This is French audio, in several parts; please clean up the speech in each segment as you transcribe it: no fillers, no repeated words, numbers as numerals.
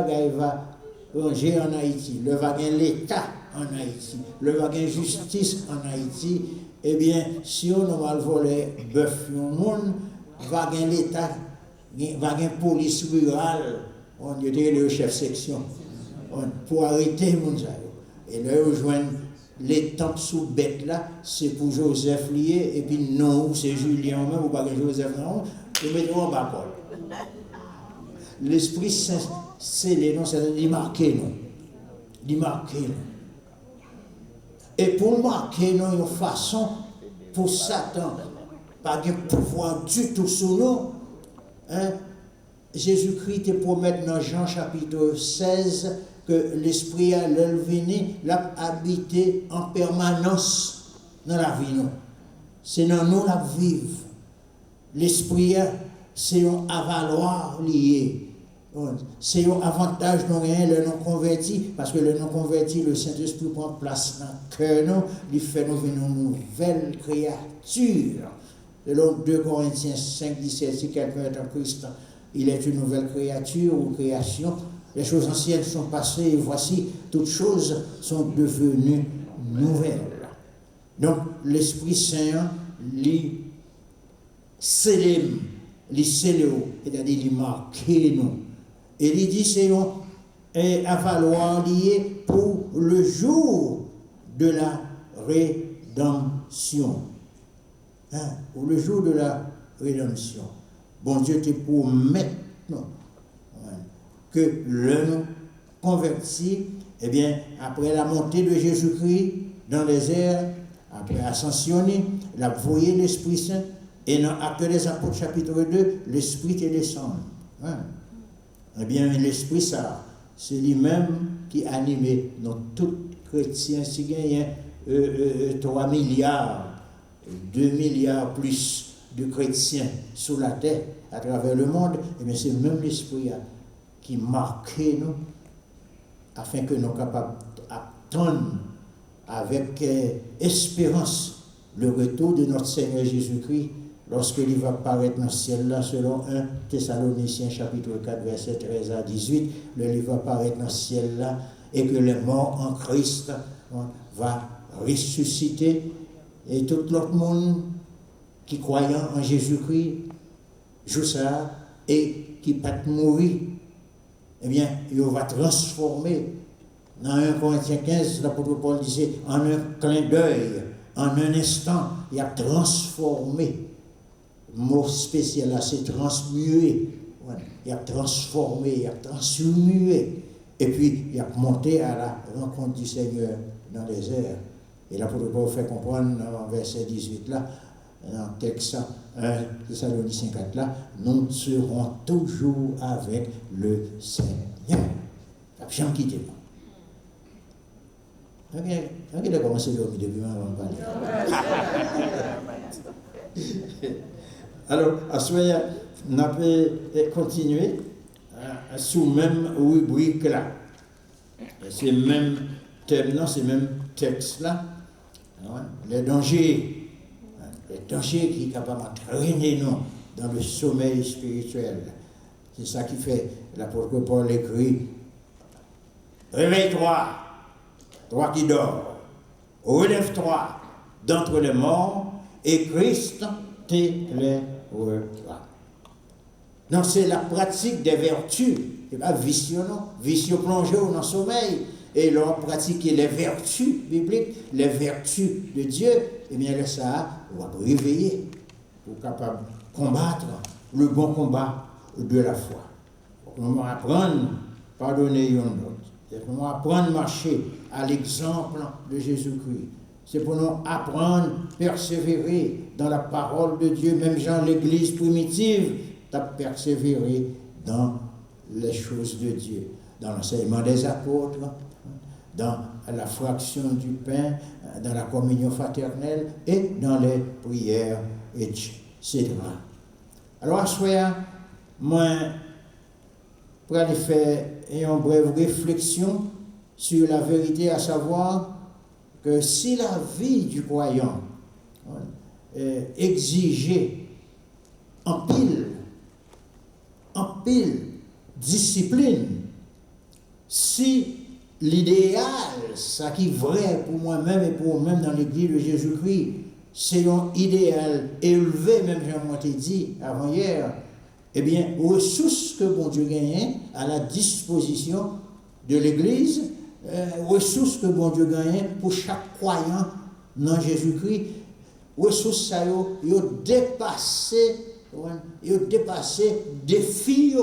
va ranger en Haïti, le va gagner l'État en Haïti, le va gagner justice en Haïti, eh bien, si on a mal volé bœuf, le monde va gagner l'État, va gagner police rurale, on était le chef section, pour arrêter les gens. Et là, ils rejoignent les temps sous bête là, c'est pour Joseph lié, et puis non, c'est Julien même, ou pas Joseph non, ils mettent en bas. L'Esprit Saint, c'est les noms, c'est-à-dire marquer nous. Il marquer nous. Et pour marquer nous, une façon, pour Satan, pas de pouvoir du tout sur nous, hein, Jésus-Christ te promet dans Jean chapitre 16 que l'Esprit a venu, l'a habité en permanence dans la vie. C'est dans nous la vivre. L'Esprit, c'est un avaloir lié. C'est un avantage non rien le non converti, parce que le non converti, le Saint-Esprit prend place dans le cœur, il fait nous une nouvelle créature. Selon 2 Corinthiens 5, 17, si quelqu'un est en Christ, il est une nouvelle créature ou création. Les choses anciennes sont passées et voici, toutes choses sont devenues nouvelles. Donc, l'Esprit Saint, lui, scellé, c'est-à-dire il marque nous. Et il dit c'est un avaloir lié pour le jour de la rédemption. Hein? Pour le jour de la rédemption. Bon Dieu te promet que l'homme converti, eh bien, après la montée de Jésus-Christ dans les airs, après ascensionné, la voyé l'Esprit Saint, et dans Actes des Apôtres chapitre 2, l'Esprit est descendu. Hein? Eh bien, l'Esprit, ça, c'est lui-même qui anime dans tout chrétien. Si il y a 3 milliards, 2 milliards plus de chrétiens sur la terre, à travers le monde, eh bien, c'est même l'Esprit qui marque nous, afin que nous soyons capables d'attendre avec espérance le retour de notre Seigneur Jésus-Christ, lorsqu'il va paraître dans le ciel là, selon 1 Thessaloniciens chapitre 4, verset 13 à 18, le livre va paraître dans le ciel là, et que les morts en Christ va ressusciter, et tout l'autre monde qui croyant en Jésus-Christ, joue ça, et qui pas mourir, eh bien, il va transformer. Dans 1 Corinthiens 15, l'apôtre Paul disait, en un clin d'œil, en un instant, il a transformé. Le mot spécial là, c'est transmuer. Ouais. Il a transformé, il a transmué. Et puis, il a monté à la rencontre du Seigneur dans les airs. Et l'apôtre Paul fait comprendre dans verset 18 là, dans le texte 1 Thessaloniciens 4 là, nous serons toujours avec le Seigneur. Jamais quitter moi. Ok, a commencé à dormir depuis avant de parler. Alors, à ce moment-là, on peut continuer sous même rubrique là. C'est le même thème là, c'est le même texte là. Les dangers qui sont capables d'entraîner nous dans le sommeil spirituel. C'est ça qui fait l'apôtre Paul écrit: réveille-toi, toi qui dors, relève-toi d'entre les morts, et Christ t'élèvera. Donc c'est la pratique des vertus, c'est pas vicieux non, vicieux plongé dans le sommeil, et leur pratiquer les vertus bibliques, les vertus de Dieu, et bien là ça, on va réveiller pour capable combattre le bon combat de la foi. On va apprendre, pardonner une autre. C'est pour nous apprendre à marcher à l'exemple de Jésus-Christ. C'est pour nous apprendre à persévérer dans la parole de Dieu. Même Jean, l'église primitive, a persévéré dans les choses de Dieu. Dans l'enseignement des apôtres, dans la fraction du pain, dans la communion fraternelle et dans les prières, etc. Alors, à ce moment, moi, pour aller faire une brève réflexion sur la vérité, à savoir que si la vie du croyant exigeait en pile discipline, si l'idéal, ça qui est vrai pour moi-même et pour moi-même dans l'église de Jésus-Christ, c'est un idéal élevé, même j'ai dit avant hier, eh bien, ressources que bon Dieu gagne à la disposition de l'église, ressources que bon Dieu gagne pour chaque croyant dans Jésus-Christ, ressources ça y ont dépassé défis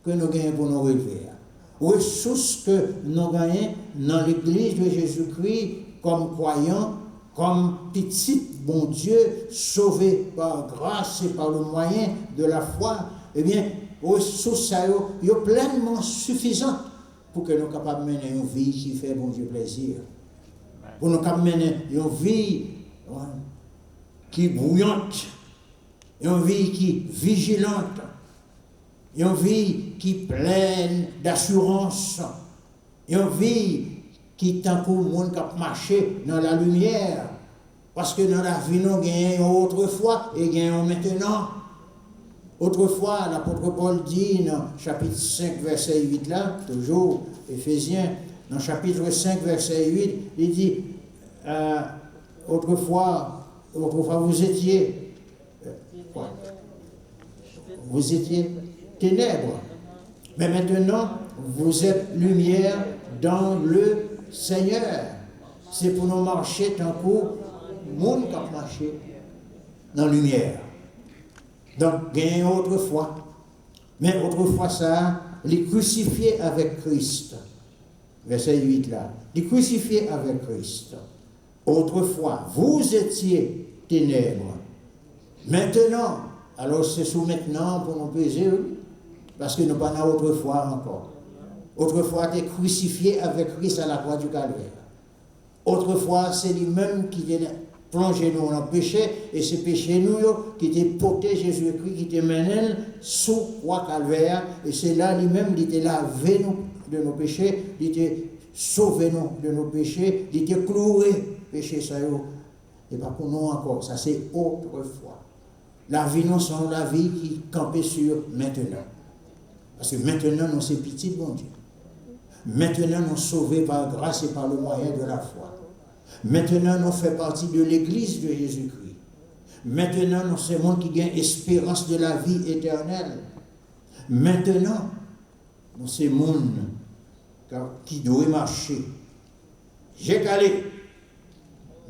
que nous gagnons pour nous relever. Ressources que nous gagnons dans l'église de Jésus-Christ comme croyants, comme petits bon Dieu, sauvés par grâce et par le moyen de la foi, eh bien, ressources ça y ont pleinement suffisantes pour que nous soyons capables de mener une vie qui fait bon Dieu plaisir. Pour nous capables de mener une vie qui est bouillante, une vie qui est vigilante, une vie qui est pleine d'assurance, une vie qui est un coup le monde qui marché dans la lumière. Parce que dans la vie, nous gagnons autrefois et gagnons maintenant. Autrefois, l'apôtre Paul dit dans chapitre 5, verset 8, là, toujours Éphésiens, dans chapitre 5, verset 8, il dit autrefois vous étiez quoi? Vous étiez ténèbres, mais maintenant vous êtes lumière dans le Seigneur. C'est pour nous marcher tant que monde qui a marché dans la lumière. Donc, gagne autrefois. Mais autrefois, ça, les crucifiés avec Christ. Verset 8 là. Les crucifiés avec Christ. Autrefois, vous étiez ténèbres. Maintenant, alors c'est sous maintenant pour nous peser, parce que nous pas dans autrefois encore. Autrefois, tu es crucifié avec Christ à la croix du Calvaire. Autrefois, c'est lui-même qui t'a plongé nous dans le péché, et c'est péché nous qui t'a porté Jésus-Christ, qui t'a mené sous croix Calvaire, et c'est là lui-même qui t'a lavé nous de nos péchés, qui t'a sauvé nous de nos péchés, qui t'a cloué péché ça. Et pas pour nous encore, ça c'est autrefois. La vie, nous sommes la vie qui campait sur maintenant. Parce que maintenant, nous sommes petits de bon Dieu. Maintenant, nous sommes sauvés par grâce et par le moyen de la foi. Maintenant, nous faisons partie de l'église de Jésus-Christ. Maintenant, nous sommes monde qui gagne espérance de la vie éternelle. Maintenant, nous sommes monde qui doit marcher. J'ai calé.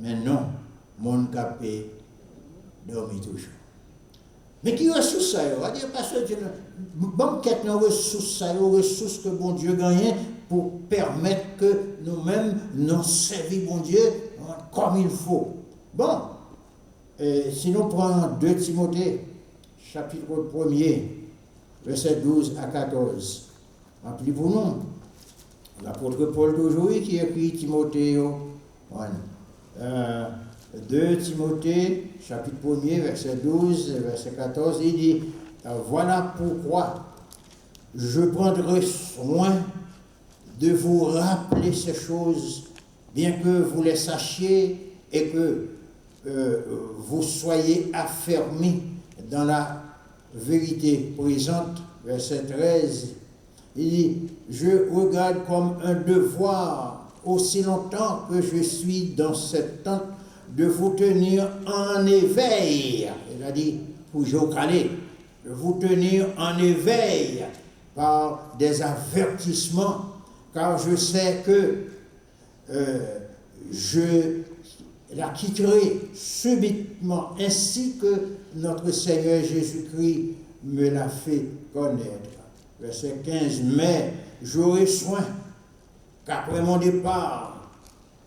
Mais non, monde capé dormir toujours. Mais qui ressource ça? On va dire parce que bon, quête nos ressources ça, ressources que bon Dieu gagne pour permettre que nous-mêmes nous servions bon Dieu comme il faut. Bon, si nous prenons 2 Timothée, chapitre 1er, verset 12 à 14. Rappelez pour nous, l'apôtre Paul d'aujourd'hui qui écrit Timothée, 2 Timothée, chapitre 1er, verset 12, verset 14, il dit, voilà pourquoi je prendrai soin de vous rappeler ces choses, bien que vous les sachiez et que vous soyez affermis dans la vérité présente. Verset 13, il dit, je regarde comme un devoir, aussi longtemps que je suis dans cette tente, de vous tenir en éveil, c'est-à-dire pour jocaler, de vous tenir en éveil par des avertissements, car je sais que je la quitterai subitement, ainsi que notre Seigneur Jésus-Christ me l'a fait connaître. Verset 15, mais j'aurai soin qu'après mon départ,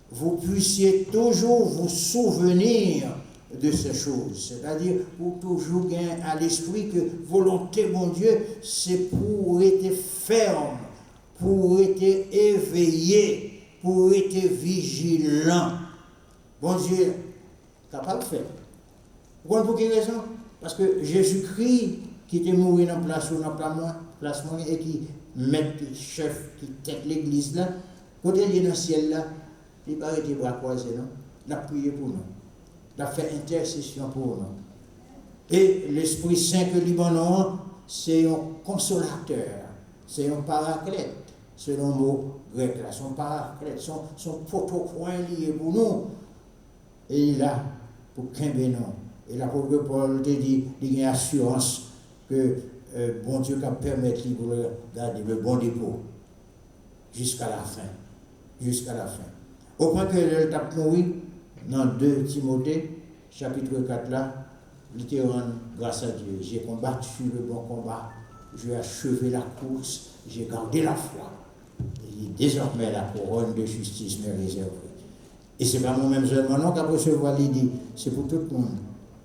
vous puissiez toujours vous souvenir de ces choses. C'est-à-dire, pour toujours gagner à l'esprit que volonté, mon Dieu, c'est pour être ferme, pour être éveillé, pour être vigilant. Bon Dieu, capable de faire. Pour quelle raison? Parce que Jésus-Christ, qui était mort dans place et qui met le chef, qui tête l'église là, quand il est dans le ciel là, il n'a pas été bras croisés, non? Il a prié pour nous. Il a fait intercession pour nous. Et l'Esprit Saint que Libanon, c'est un consolateur, c'est un paraclète, selon le mot grec, là, son paraclète, son poteau-coin lié pour nous. Et il est là pour qu'un non. Et l'apôtre Paul te dit, il y a une assurance que bon Dieu va permettre de garder le bon dépôt jusqu'à la fin. Jusqu'à la fin. Au point que le tape mourir, dans 2 Timothée, chapitre 4 là, il te rend grâce à Dieu. J'ai combattu le bon combat, j'ai achevé la course, j'ai gardé la foi. Et désormais la couronne de justice m'est réservée. Et ce n'est pas moi-même seulement non qu'à recevoir l'idée, c'est pour tout le monde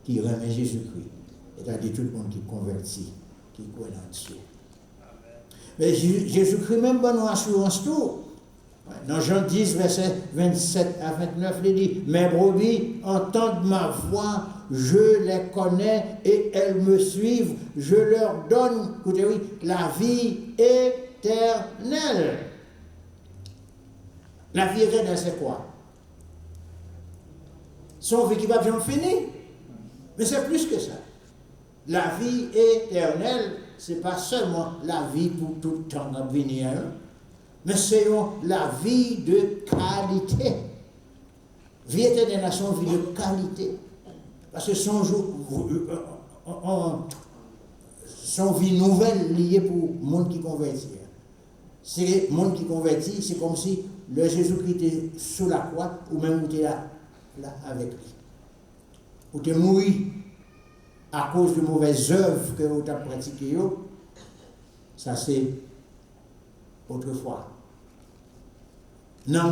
qui remet Jésus-Christ. C'est-à-dire tout le monde qui convertit, qui croit en Dieu. Mais Jésus-Christ même donne une assurance tout. Dans Jean 10, verset 27 à 29, il dit, mes brebis entendent ma voix, je les connais et elles me suivent, je leur donne, écoutez, oui, la vie éternelle. La vie éternelle, c'est quoi? Son vie qui va bien finir. Mais c'est plus que ça. La vie éternelle, ce n'est pas seulement la vie pour tout le temps à venir, mais c'est la vie de qualité. Vie éternelle, c'est une vie de qualité. Parce que son vie nouvelle liée pour le monde qui convertit. C'est le monde qui convertit, c'est comme si le Jésus-Christ était sous la croix, ou même était là avec lui. Ou tu es mort à cause de mauvaises œuvres que vous avez pratiquées, ça c'est autrefois. Non.